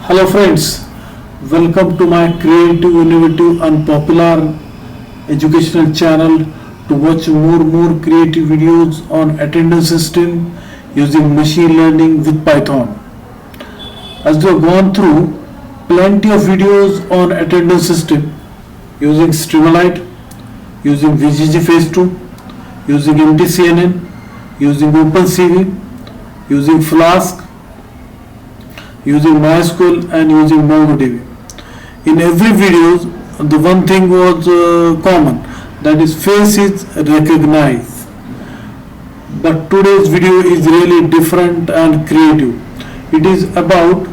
Hello friends, welcome to my creative, innovative and popular educational channel to watch more creative videos on attendance system using machine learning with Python. As we have gone through plenty of videos on attendance system using Streamlit, using VGG Phase 2, using MTCNN, using OpenCV, using Flask, using MySQL and using MongoDB. In every video, the one thing was common, that is face is recognized. But today's video is really different and creative. It is about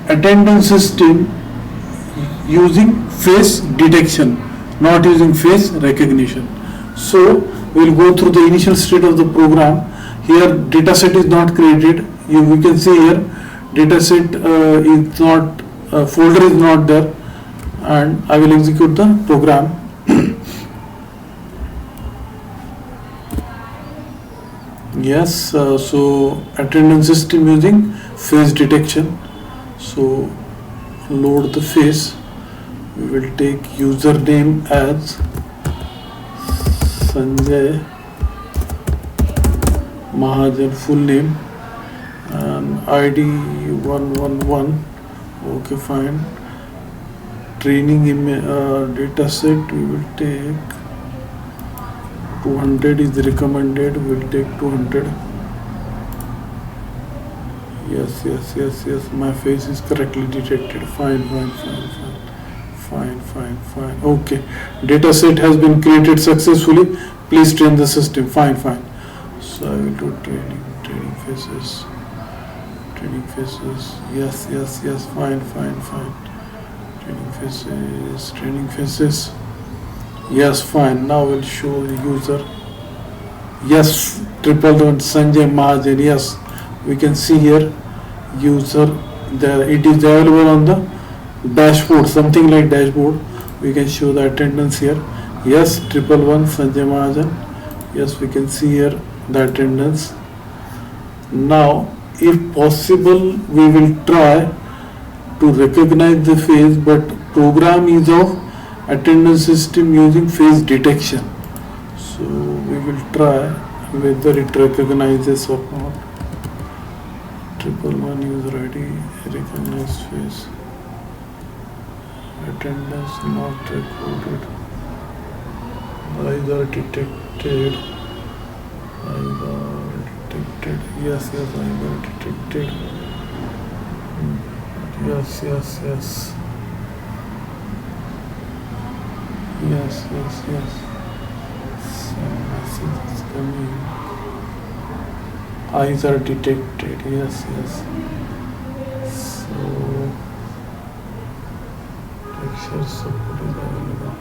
attendance system using face detection, not using face recognition. So we will go through the initial state of the program. Here dataset is not created. We can see here dataset is not, folder is not there, and I will execute the program. Yes, so attendance system using face detection. So load the face. We will take username as Sanjay Mahajan, full name, and ID 111. Okay, fine. Training data set, we will take 200 is recommended. We will take 200. Yes. My face is correctly detected. Fine. Okay. Data set has been created successfully. Please train the system. Fine. So I will do training faces. Yes. Fine. Training faces. Yes, fine. Now we'll show the user. Yes, 111 Sanjay Mahajan. Yes, we can see here user there. It is available on the dashboard, something like dashboard. We can show the attendance here. Yes, 111 Sanjay Mahajan. Yes, we can see here the attendance. Now, if possible, we will try to recognize the face, but program is of attendance system using face detection. So we will try whether it recognizes or not. 111 user ID, recognize face. Attendance not recorded. Eyes are detected. Yes, eyes are detected. Yes. Yes. Some message is coming. Eyes are detected. Yes. So texture support is available.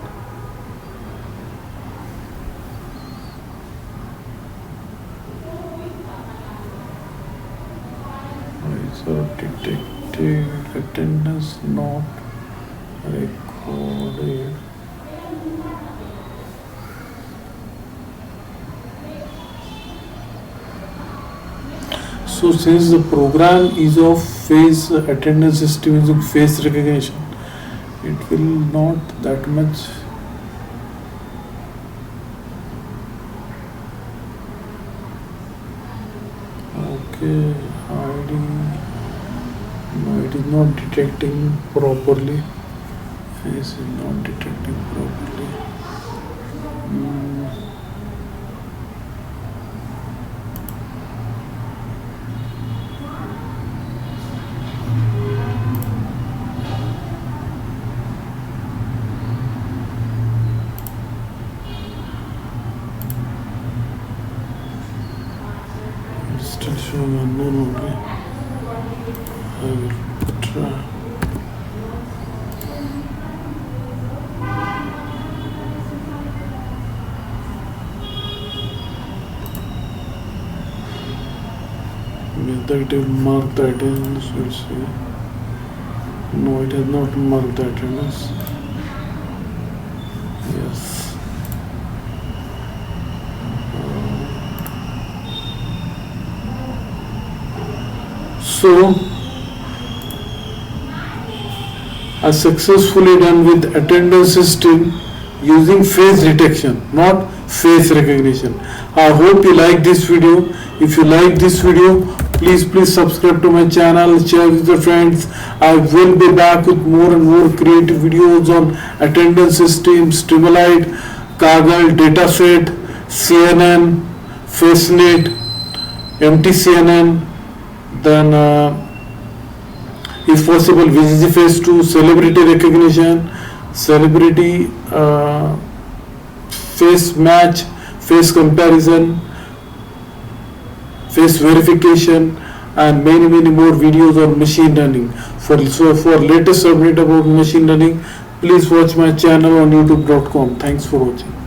Eyes are detected. Attendance not recorded. So since the program is of face attendance system using face recognition, it will not that much okay. ID, no, it is not detecting properly. Face is not detecting properly. Still showing unknown only. I will try. Whether it will mark the attendance, we'll see. No, it has not marked the attendance. Yes. So are successfully done with attendance system using face detection, not face recognition. I hope you like this video. If you like this video, please subscribe to my channel, share with your friends. I will be back with more and more creative videos on attendance system, Streamlight, Kaggle, dataset, CNN, FaceNet, MTCNN, then if possible VGG Face 2, celebrity recognition, celebrity face match, face comparison, face verification, and many more videos on machine learning. For latest update about machine learning, please watch my channel on youtube.com. Thanks for watching.